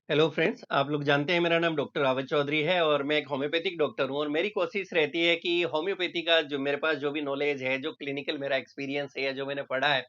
Hello friends, आप लोग जानते हैं मेरा नाम डॉक्टर रावत चौधरी है और मैं एक होम्योपैथिक डॉक्टर हूँ और मेरी कोशिश रहती है कि होम्योपैथी का जो मेरे पास जो भी नॉलेज है, जो क्लिनिकल मेरा एक्सपीरियंस है या जो मैंने पढ़ा है,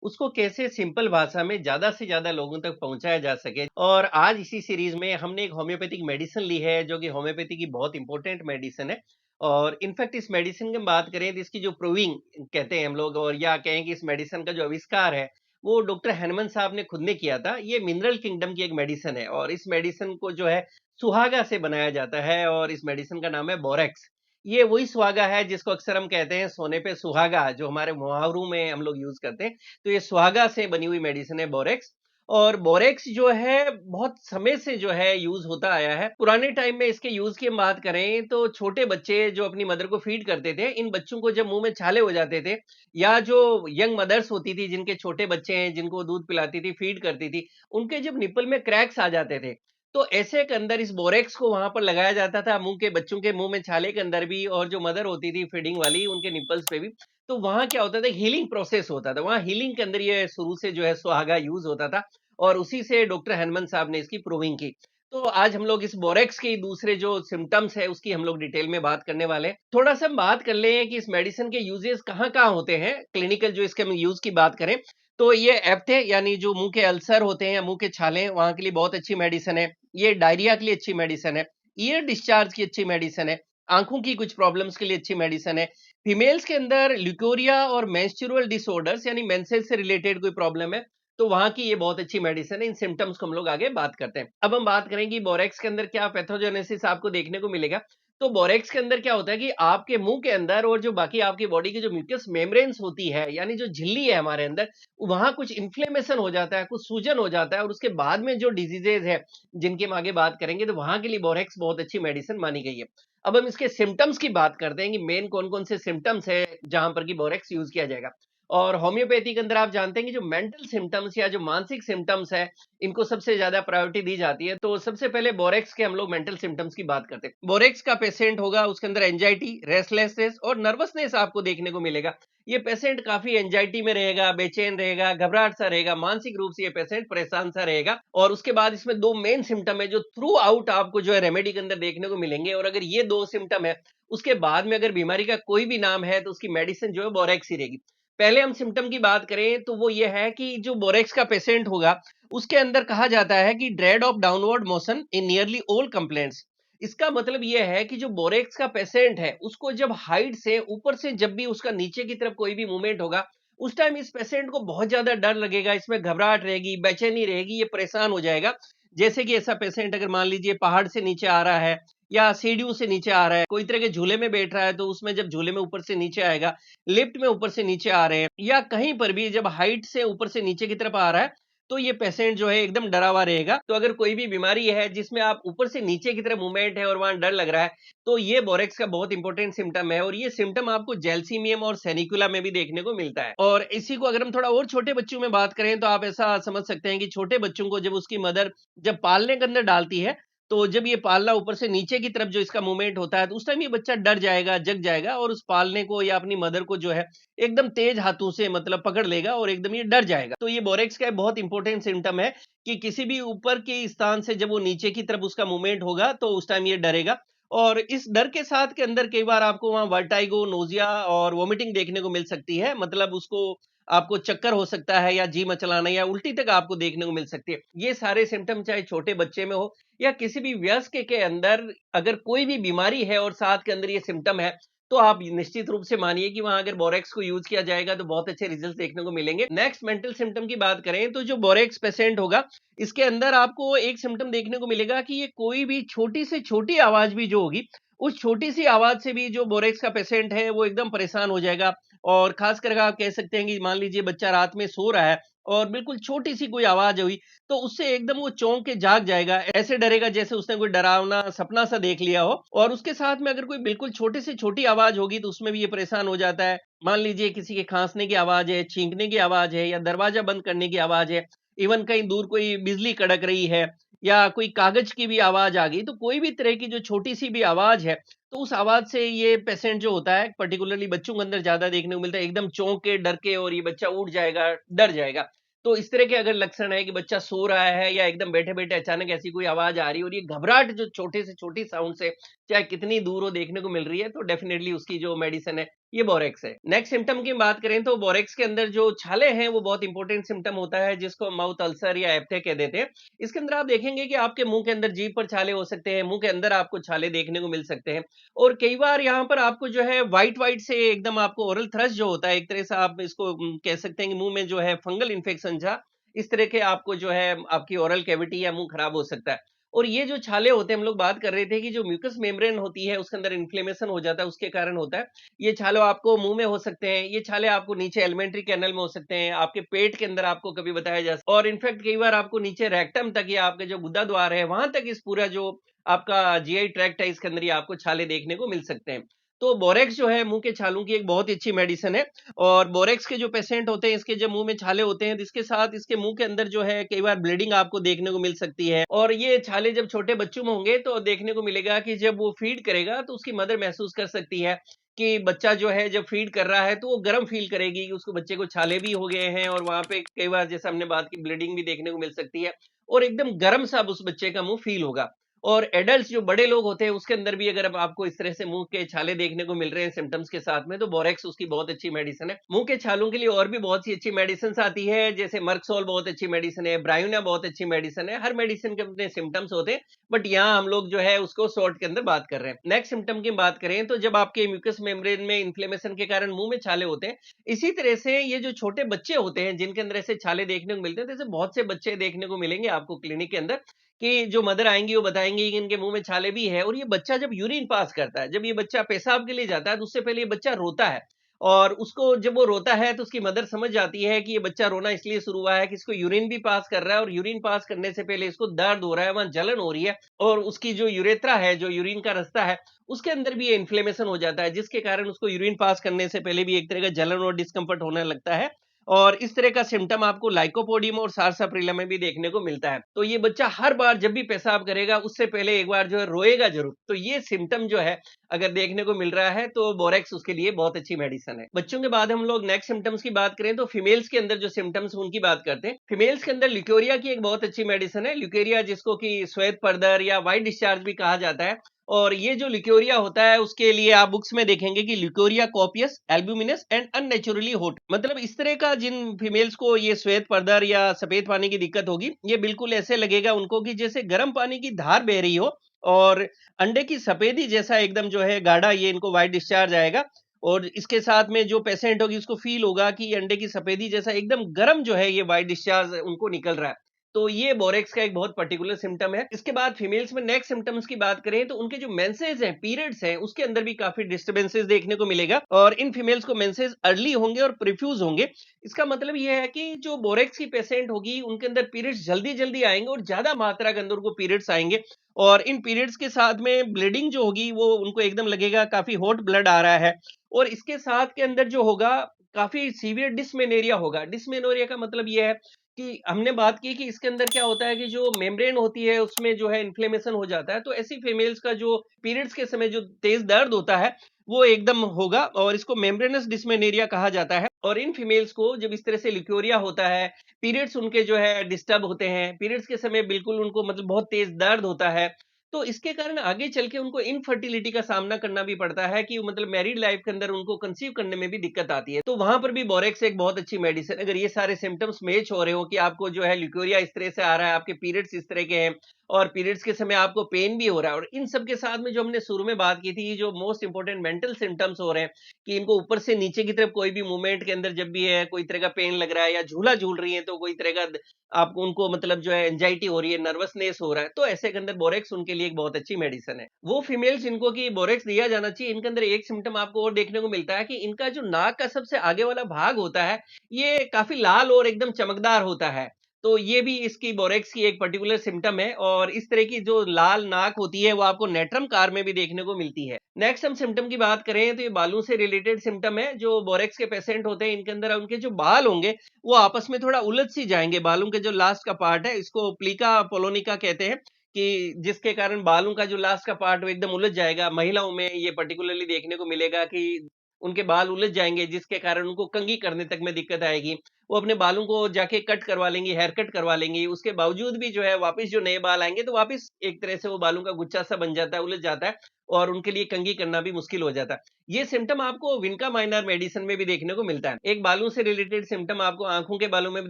उसको कैसे सिंपल भाषा में ज़्यादा से ज़्यादा लोगों तक पहुँचाया जा सके। और आज इसी सीरीज़ में हमने एक होम्योपैथिक मेडिसिन ली है, जो कि होम्योपैथी की बहुत इंपॉर्टेंट मेडिसिन है। और इनफैक्ट इस मेडिसिन की हम बात करें तो इसकी जो प्रूविंग कहते हैं हम लोग और या कहें कि इस मेडिसिन का जो आविष्कार है, वो डॉक्टर हैनमन साहब ने खुद ने किया था। ये मिनरल किंगडम की एक मेडिसिन है और इस मेडिसिन को जो है सुहागा से बनाया जाता है और इस मेडिसिन का नाम है बोरेक्स। ये वही सुहागा है जिसको अक्सर हम कहते हैं सोने पे सुहागा, जो हमारे मुहावरों में हम लोग यूज करते हैं। तो ये सुहागा से बनी हुई मेडिसिन है बोरेक्स। और बोरेक्स जो है बहुत समय से जो है यूज होता आया है। पुराने टाइम में इसके यूज की हम बात करें तो छोटे बच्चे जो अपनी मदर को फीड करते थे, इन बच्चों को जब मुंह में छाले हो जाते थे या जो यंग मदर्स होती थी जिनके छोटे बच्चे हैं, जिनको दूध पिलाती थी, फीड करती थी, उनके जब निप्पल में क्रैक्स आ जाते थे, तो ऐसे के अंदर इस बोरेक्स को वहां पर लगाया जाता था मुंह के बच्चों के मुंह में छाले के अंदर भी और जो मदर होती थी फीडिंग वाली उनके निप्पल्स पे भी। तो वहां क्या होता था, हीलिंग प्रोसेस होता था, वहां हीलिंग के अंदर ये शुरू से जो है सुहागा यूज होता था और उसी से डॉक्टर हनुमान साहब ने इसकी प्रूविंग की। तो आज हम लोग इस बोरेक्स के दूसरे जो सिम्टम्स है उसकी हम लोग डिटेल में बात करने वाले हैं। थोड़ा सा हम बात कर लें कि इस मेडिसिन के यूजेस कहाँ-कहाँ होते हैं। क्लिनिकल जो इसके हम यूज की बात करें तो ये एप्थे यानी जो मुंह के अल्सर होते हैं या मुंह के छाले वहां के लिए बहुत अच्छी मेडिसिन है। ये डायरिया के लिए अच्छी मेडिसिन है। ईयर डिस्चार्ज की अच्छी मेडिसिन है। आंखों की कुछ प्रॉब्लम्स के लिए अच्छी मेडिसिन है। फीमेल्स के अंदर ल्यूकोरिया और मेंस्ट्रुअल डिसऑर्डर्स यानी मेंसेस से रिलेटेड कोई प्रॉब्लम है तो वहाँ की ये बहुत अच्छी मेडिसिन है। इन सिम्पटम्स को हम लोग आगे बात करते हैं। अब हम बात करें कि बोरेक्स के अंदर क्या पैथोजेनेसिस आपको देखने को मिलेगा। तो बोरेक्स के अंदर क्या होता है कि आपके मुंह के अंदर और जो बाकी आपकी बॉडी की जो म्यूकस मेम्ब्रेन्स होती है, यानी जो झिल्ली है हमारे अंदर, वहाँ कुछ इन्फ्लेमेशन हो जाता है, कुछ सूजन हो जाता है और उसके बाद में जो डिजीजेज है, जिनकी हम आगे बात करेंगे, तो वहाँ के लिए बोरेक्स बहुत अच्छी मेडिसिन मानी गई है। अब हम इसके सिम्पटम्स की बात करते हैं कि मेन कौन-कौन से सिम्पटम्स है, जहाँ पर कि बोरेक्स यूज़ किया जाएगा। और होम्योपैथी के अंदर आप जानते हैं कि जो मेंटल सिम्पटम्स या जो मानसिक सिम्पटम्स है, इनको सबसे ज्यादा प्रायोरिटी दी जाती है। तो सबसे पहले बोरेक्स के हम लोग मेंटल सिम्पटम्स की बात करते हैं। बोरेक्स का पेशेंट होगा, उसके अंदर एंजाइटी, रेस्टलेसनेस और नर्वसनेस आपको देखने को मिलेगा। ये पेशेंट काफी एंजाइटी में रहेगा, बेचैन रहेगा, घबराहट सा रहेगा, मानसिक रूप से ये पेशेंट परेशान सा रहेगा। और उसके बाद इसमें दो मेन सिम्टम है जो थ्रू आउट आपको जो है रेमेडी के अंदर देखने को मिलेंगे। और अगर ये दो सिम्टम है, उसके बाद में अगर बीमारी का कोई भी नाम है तो उसकी मेडिसिन जो है बोरेक्स ही रहेगी। पहले हम सिम्पटम की बात करें तो वो ये है कि जो बोरेक्स का पेशेंट होगा, उसके अंदर कहा जाता है कि dread of downward motion in nearly all complaints. इसका मतलब ये है कि जो बोरेक्स का पेशेंट है, उसको जब हाइट से ऊपर से जब भी उसका नीचे की तरफ कोई भी मूवमेंट होगा, उस टाइम इस पेशेंट को बहुत ज्यादा डर लगेगा, इसमें घबराहट रहेगी, बेचैनी रहेगी, ये परेशान हो जाएगा। जैसे कि ऐसा पेशेंट अगर मान लीजिए पहाड़ से नीचे आ रहा है या सीढ़ियों से नीचे आ रहा है, कोई तरह के झूले में बैठ रहा है तो उसमें जब झूले में ऊपर से नीचे आएगा, लिफ्ट में ऊपर से नीचे आ रहे हैं या कहीं पर भी जब हाइट से ऊपर से नीचे की तरफ आ रहा है, तो ये पेशेंट जो है एकदम डरा हुआ रहेगा। तो अगर कोई भी बीमारी है जिसमें आप ऊपर से नीचे की तरफ मूवमेंट है और वहां डर लग रहा है, तो ये बोरेक्स का बहुत इंपॉर्टेंट सिम्टम है और ये सिम्टम आपको जेल्सीमियम और सेनिकुला में भी देखने को मिलता है। और इसी को अगर हम थोड़ा और छोटे बच्चों में बात करें तो आप ऐसा समझ सकते हैं कि छोटे बच्चों को जब उसकी मदर जब पालने के अंदर डालती है, तो जब ये पालना ऊपर से नीचे की तरफ जो इसका मूवमेंट होता है, तो उस टाइम ये बच्चा डर जाएगा, जग जाएगा और उस पालने को या अपनी मदर को जो है एकदम तेज हाथों से मतलब पकड़ लेगा और एकदम ये डर जाएगा। तो ये बोरेक्स का एक बहुत इंपॉर्टेंट सिम्पटम है कि किसी भी ऊपर के स्थान से जब वो नीचे की तरफ उसका मूवमेंट होगा, तो उस टाइम ये डरेगा। और इस डर के साथ के अंदर कई बार आपको वहाँ वर्टाइगो, नोज़िया और वोमिटिंग देखने को मिल सकती है। मतलब उसको आपको चक्कर हो सकता है या जी मचलाना या उल्टी तक आपको देखने को मिल सकती है। ये सारे सिम्पटम चाहे छोटे बच्चे में हो या किसी भी वयस्क के अंदर अगर कोई भी बीमारी है और साथ के अंदर ये सिम्पटम है, तो आप निश्चित रूप से मानिए कि वहां अगर बोरेक्स को यूज किया जाएगा तो बहुत अच्छे रिजल्ट देखने को मिलेंगे। नेक्स्ट मेंटल सिम्पटम की बात करें तो जो बोरेक्स पेशेंट होगा, इसके अंदर आपको एक सिम्पटम देखने को मिलेगा कि ये कोई भी छोटी से छोटी आवाज भी जो होगी, उस छोटी सी आवाज से भी जो बोरेक्स का पेशेंट है वो एकदम परेशान हो जाएगा। और खास करके आप कह सकते हैं कि मान लीजिए बच्चा रात में सो रहा है और बिल्कुल छोटी सी कोई आवाज हुई तो उससे एकदम वो चौंक के जाग जाएगा, ऐसे डरेगा जैसे उसने कोई डरावना सपना सा देख लिया हो। और उसके साथ में अगर कोई बिल्कुल छोटी से छोटी आवाज होगी तो उसमें भी ये परेशान हो जाता है। मान लीजिए किसी के खांसने की आवाज है, छींकने की आवाज है या दरवाजा बंद करने की आवाज है, इवन कहीं दूर कोई बिजली कड़क रही है या कोई कागज की भी आवाज आ गई, तो कोई भी तरह की जो छोटी सी भी आवाज है, तो उस आवाज से ये पेशेंट जो होता है पर्टिकुलरली बच्चों के अंदर ज्यादा देखने को मिलता है, एकदम चौंक के डर के और ये बच्चा उठ जाएगा, डर जाएगा। तो इस तरह के अगर लक्षण है कि बच्चा सो रहा है या एकदम बैठे-बैठे अचानक ऐसी कोई आवाज़ आ रही है और ये घबराहट जो छोटे से छोटी साउंड से चाहे कितनी दूर हो देखने को मिल रही है, तो डेफिनिटली उसकी जो मेडिसिन है, ये बोरेक्स है। नेक्स्ट सिम्पटम की बात करें तो बोरेक्स के अंदर जो छाले हैं, वो बहुत इंपॉर्टेंट सिम्पटम होता है जिसको माउथ अल्सर या एप्टे कह देते हैं। इसके अंदर आप देखेंगे कि आपके मुँह के अंदर जीभ पर छाले हो सकते हैं, मुँह के अंदर आपको छाले देखने को मिल सकते हैं और कई बार यहाँ पर आपको जो है व्हाइट-व्हाइट से एकदम आपको ओरल थ्रश जो होता है, एक तरह से आप इसको कह सकते हैं कि मुँह में जो है फंगल इन्फेक्शन था, इस तरह के आपको जो है आपकी ओरल कैविटी या मुँह खराब हो सकता है। और ये जो छाले होते हैं हम लोग बात कर रहे थे कि जो म्यूकस मेम्ब्रेन होती है उसके अंदर इन्फ्लेमेशन हो जाता है उसके कारण होता है। ये छाले आपको मुँह में हो सकते हैं, ये छाले आपको नीचे एलिमेंट्री कैनल में हो सकते हैं, आपके पेट के अंदर आपको कभी बताया जा और इनफैक्ट कई बार आपको नीचे रेक्टम तक या आपके जो गुदा द्वार है वहाँ तक इस पूरा जो आपका जीआई ट्रैक्ट है इसके अंदर ये आपको छाले देखने को मिल सकते हैं। तो बोरेक्स जो है मुँह के छालों की एक बहुत ही अच्छी मेडिसिन है और बोरेक्स के जो पेशेंट होते हैं इसके जब मुँह में छाले होते हैं तो इसके साथ इसके मुँह के अंदर जो है कई बार ब्लीडिंग आपको देखने को मिल सकती है और ये छाले जब छोटे बच्चों में होंगे तो देखने को मिलेगा कि जब वो फीड करेगा तो उसकी मदर महसूस कर सकती है कि बच्चा जो है जब फीड कर रहा है तो वो गर्म फील करेगी कि उसको बच्चे को छाले भी हो गए हैं और वहाँ पे कई बार जैसे हमने बात की ब्लीडिंग भी देखने को मिल सकती है और एकदम गर्म सा उस बच्चे का मुँह फील होगा। और एडल्ट्स जो बड़े लोग होते हैं उसके अंदर भी अगर अब आपको इस तरह से मुंह के छाले देखने को मिल रहे हैं सिम्टम्स के साथ में तो बोरेक्स उसकी बहुत अच्छी मेडिसिन है। मुंह के छालों के लिए और भी बहुत सी अच्छी मेडिसिन आती है जैसे मर्कसोल बहुत अच्छी मेडिसिन है, ब्रायोना बहुत अच्छी मेडिसिन है। हर मेडिसिन के अपने सिम्टम्स होते हैं बट यहाँ हम लोग जो है उसको शॉर्ट के अंदर बात कर रहे हैं। नेक्स्ट सिम्टम की बात करें तो जब आपके म्यूकस मेम्ब्रेन में इन्फ्लेमेशन के कारण मुंह में छाले होते हैं, इसी तरह से ये जो छोटे बच्चे होते हैं जिनके अंदर ऐसे छाले देखने को मिलते हैं, जैसे बहुत से बच्चे देखने को मिलेंगे आपको क्लिनिक के अंदर कि जो मदर आएँगी वो बताएँगी कि इनके मुँह में छाले भी है और ये बच्चा जब यूरिन पास करता है, जब ये बच्चा पेशाब के लिए जाता है तो उससे पहले ये बच्चा रोता है और उसको जब वो रोता है तो उसकी मदर समझ जाती है कि ये बच्चा रोना इसलिए शुरू हुआ है कि इसको यूरिन भी पास कर रहा है और यूरिन पास करने से पहले इसको दर्द हो रहा है, वहाँ जलन हो रही है और उसकी जो यूरेथ्रा है, जो यूरिन का रास्ता है, उसके अंदर भी ये इन्फ्लेमेशन हो जाता है जिसके कारण उसको यूरिन पास करने से पहले भी एक तरह का जलन और डिस्कम्फर्ट होने लगता है। और इस तरह का सिम्पटम आपको लाइकोपोडियम और सारसाप्रिला में भी देखने को मिलता है। तो ये बच्चा हर बार जब भी पेशाब करेगा उससे पहले एक बार जो है रोएगा ज़रूर। तो ये सिम्पटम जो है अगर देखने को मिल रहा है तो बोरेक्स उसके लिए बहुत अच्छी मेडिसिन है। बच्चों के बाद हम लोग नेक्स्ट सिम्पटम्स की बात करें तो फीमेल्स के अंदर जो सिम्पटम्स उनकी बात करते हैं। फीमेल्स के अंदर ल्यूकेरिया की एक बहुत अच्छी मेडिसिन है। ल्यूकेरिया जिसको कि श्वेत परदर या व्हाइट डिस्चार्ज भी कहा जाता है। और ये जो ल्यूकेरिया होता है उसके लिए आप बुक्स में देखेंगे कि leucorrhoea copious, albuminous and unnaturally hot, मतलब इस तरह का जिन फीमेल्स को ये श्वेत परदर या सफेद पानी की दिक्कत होगी, ये बिल्कुल ऐसे लगेगा उनको कि जैसे गर्म पानी की धार बह रही हो और अंडे की सफेदी जैसा एकदम जो है गाढ़ा ये इनको व्हाइट डिस्चार्ज आएगा और इसके साथ में जो पेशेंट होगी उसको फील होगा कि अंडे की सफेदी जैसा एकदम गर्म जो है ये व्हाइट डिस्चार्ज उनको निकल रहा है। तो ये बोरेक्स का एक बहुत पर्टिकुलर सिम्टम है। इसके बाद फीमेल्स में नेक्स्ट सिम्टम्स की बात करें तो उनके जो मेंसेस हैं, पीरियड्स हैं, उसके अंदर भी काफी डिस्टर्बेंसेस देखने को मिलेगा और इन फीमेल्स को मेंसेस अर्ली होंगे और प्रोफ्यूज होंगे। इसका मतलब ये है कि जो बोरेक्स की पेशेंट होगी उनके अंदर पीरियड्स जल्दी-जल्दी आएंगे और ज्यादा मात्रा के अंदर उनको पीरियड्स आएंगे और इन पीरियड्स के साथ में ब्लीडिंग जो होगी वो उनको एकदम लगेगा काफी हॉट ब्लड आ रहा है और इसके साथ के अंदर जो होगा काफी सीवियर डिस्मेनोरिया होगा। डिस्मेनोरिया का मतलब ये है कि हमने बात की कि इसके अंदर क्या होता है कि जो मेम्ब्रेन होती है उसमें जो है इन्फ्लेमेशन हो जाता है, तो ऐसी फीमेल्स का जो पीरियड्स के समय जो तेज दर्द होता है वो एकदम होगा और इसको मेम्ब्रेनस डिस्मेनोरिया कहा जाता है। और इन फीमेल्स को जब इस तरह से ल्यूकेरिया होता है, पीरियड्स उनके जो है डिस्टर्ब होते हैं, पीरियड्स के समय बिल्कुल उनको मतलब बहुत तेज दर्द होता है, तो इसके कारण आगे चल के उनको इनफर्टिलिटी का सामना करना भी पड़ता है कि मतलब मैरिड लाइफ के अंदर उनको कंसीव करने में भी दिक्कत आती है। तो वहां पर भी बोरेक्स एक बहुत अच्छी मेडिसिन, अगर ये सारे सिम्टम्स मैच हो रहे हो कि आपको जो है ल्यूकेरिया इस तरह से आ रहा है, आपके पीरियड्स इस तरह के हैं और पीरियड्स के समय आपको पेन भी हो रहा है और इन सब के साथ में जो हमने शुरू में बात की थी, जो मोस्ट इंपोर्टेंट मेंटल सिम्टम्स हो रहे हैं कि इनको ऊपर से नीचे की तरफ कोई भी मूवमेंट के अंदर जब भी है कोई तरह का पेन लग रहा है या झूला झूल रही है तो कोई तरह का आपको उनको मतलब जो है एंजाइटी हो रही है, नर्वसनेस हो रहा है, तो ऐसे के अंदर बोरेक्स उनके लिए एक बहुत अच्छी मेडिसिन है। वो फीमेल्स इनको कि बोरेक्स दिया जाना चाहिए, इनके अंदर एक सिम्टम आपको और देखने को मिलता है कि इनका जो नाक का सबसे आगे वाला भाग होता है, ये काफी लाल और एकदम चमकदार होता है। तो ये भी इसकी बोरेक्स की एक पर्टिकुलर सिम्टम है और इस तरह की जो लाल नाक होती है वो आपको नेट्रम कार में भी देखने को मिलती है। नेक्स्ट हम सिम्टम की बात करें तो ये बालों से रिलेटेड सिम्टम है। जो बोरेक्स के पेशेंट होते हैं इनके अंदर उनके जो बाल होंगे वो आपस में थोड़ा उलझ सी जाएंगे। बालों के जो लास्ट का पार्ट है इसको प्लीका पोलोनिका कहते हैं कि जिसके कारण बालों का जो लास्ट का पार्ट वो एकदम उलझ जाएगा। महिलाओं में ये पर्टिकुलरली देखने को मिलेगा कि उनके बाल उलझ जाएँगे, जिसके कारण उनको कंघी करने तक में दिक्कत आएगी। वो अपने बालों को जाके कट करवा लेंगी, हेयर कट करवा लेंगी, उसके बावजूद भी जो है वापस जो नए बाल आएँगे, तो वापस एक तरह से वो बालों का गुच्छा-सा बन जाता है, उलझ जाता है और उनके लिए कंघी करना भी मुश्किल हो जाता है। ये सिम्पटम आपको विनका माइनर मेडिसिन में भी देखने को मिलता है। एक बालों से रिलेटेड सिम्पटम आपको आँखों के बालों में भी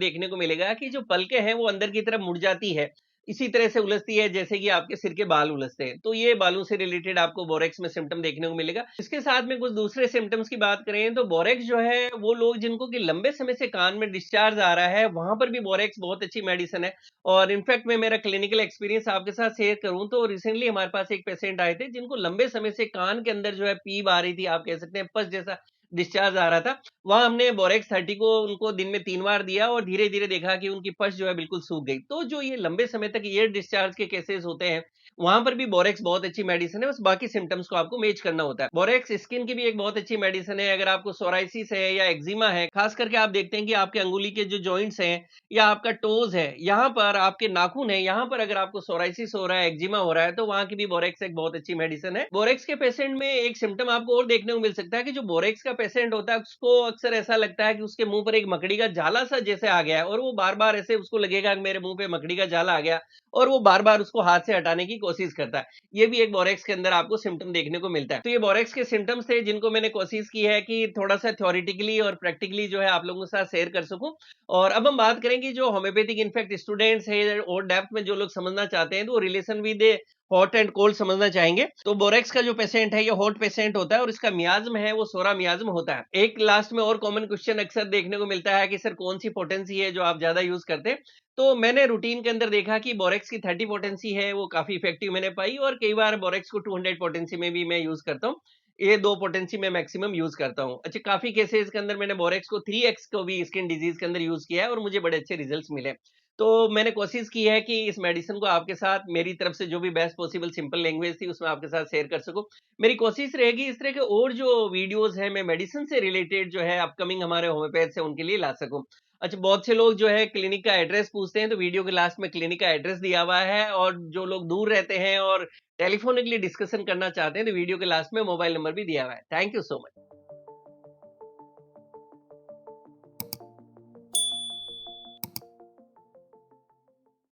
देखने को मिलेगा कि जो पलकें हैं, वो अंदर की तरफ मुड़ जाती है। इसी तरह से उलझती है जैसे कि आपके सिर के बाल उलझते हैं। तो ये बालों से रिलेटेड आपको बोरेक्स में सिम्पटम देखने को मिलेगा। इसके साथ में कुछ दूसरे सिम्पटम्स की बात करें तो बोरेक्स जो है वो लोग जिनको कि लंबे समय से कान में डिस्चार्ज आ रहा है, वहाँ पर भी बोरेक्स बहुत अच्छी मेडिसिन है। और इनफैक्ट मैं मेरा क्लिनिकल एक्सपीरियंस आपके साथ शेयर करूँ तो रिसेंटली हमारे पास एक पेशेंट आए थे जिनको लंबे समय से कान के अंदर जो है पीप आ रही थी, आप कह सकते हैं पस जैसा डिस्चार्ज आ रहा था। वहाँ हमने बोरेक्स 30 को उनको दिन में 3 बार दिया और धीरे-धीरे देखा कि उनकी पस जो है बिल्कुल सूख गई। तो जो ये लंबे समय तक ईयर डिस्चार्ज के केसेस होते हैं, वहाँ पर भी बोरेक्स बहुत अच्छी मेडिसिन है, बस बाकी सिम्पटम्स को आपको मैच करना होता है। बोरेक्स स्किन की भी एक बहुत अच्छी मेडिसिन है, अगर आपको सोराइसिस है या एक्जिमा है, खास करके आप देखते हैं कि आपके अंगुली के जो जॉइंट्स हैं या आपका टोज़ है, यहाँ पर आपके नाखून है, यहाँ पर अगर आपको सोराइसिस हो रहा है, एक्जिमा हो रहा है, तो वहाँ की भी बोरेक्स एक बहुत अच्छी मेडिसिन है। बोरेक्स के पेशेंट में एक सिम्पटम आपको और देखने को मिल सकता है कि जो बोरेक्स का पेशेंट होता है, उसको अक्सर ऐसा लगता है कि उसके मुँह पर एक मकड़ी का जाला-सा जैसे आ गया है और वो बार-बार ऐसे उसको लगेगा कि मेरे मुँह पे मकड़ी का जाला आ गया और वो बार-बार उसको हाथ से हटाने की कोशिश करता है। ये भी एक बोरेक्स के अंदर आपको सिम्पटम देखने को मिलता है। तो ये बोरेक्स के सिम्पटम्स थे जिनको मैंने कोशिश की है कि थोड़ा-सा थ्योरेटिकली और प्रैक्टिकली जो है आप लोगों के साथ शेयर कर सकूँ। और अब हम बात करेंगे जो होम्योपैथिक इनफैक्ट स्टूडेंट्स हैं और डेप्थ में जो लोग समझना चाहते हैं तो वो relation with hot and cold समझना चाहेंगे। तो बोरेक्स का जो पेशेंट है ये हॉट पेशेंट होता है और इसका मियाज़्म है वो सोरा मियाज़्म होता है। एक लास्ट में और कॉमन क्वेश्चन अक्सर देखने को मिलता है कि सर कौन-सी पोटेंसी है जो आप ज़्यादा यूज़ करते हैं? तो मैंने रूटीन के अंदर देखा कि बोरेक्स की 30 पोटेंसी है वो काफ़ी इफेक्टिव मैंने पाई और कई बार बोरेक्स को 200 पोटेंसी में भी मैं यूज़ करता हूँ। ये 2 पोटेंसी मैं मैक्सिमम यूज़ करता हूँ। अच्छा काफ़ी केसेज़ के अंदर मैंने बोरेक्स को 3x को भी स्किन डिज़ीज़ के अंदर यूज़ किया है और मुझे बड़े अच्छे रिज़ल्ट्स मिले। तो मैंने कोशिश की है कि इस मेडिसिन को आपके साथ मेरी तरफ से जो भी बेस्ट पॉसिबल सिंपल लैंग्वेज थी उसमें आपके साथ शेयर कर सकूँ। मेरी कोशिश रहेगी इस तरह के और जो वीडियोज़ हैं मैं मेडिसिन से रिलेटेड जो है अपकमिंग हमारे होम्योपैथ्स हैं उनके लिए ला सकूँ। अच्छा बहुत से लोग जो है क्लिनिक का एड्रेस पूछते हैं तो वीडियो के लास्ट में क्लिनिक का एड्रेस दिया हुआ है और जो लोग दूर रहते हैं और टेलीफोनिकली डिस्कशन करना चाहते हैं तो वीडियो के लास्ट में मोबाइल नंबर भी दिया हुआ है। Thank you so much.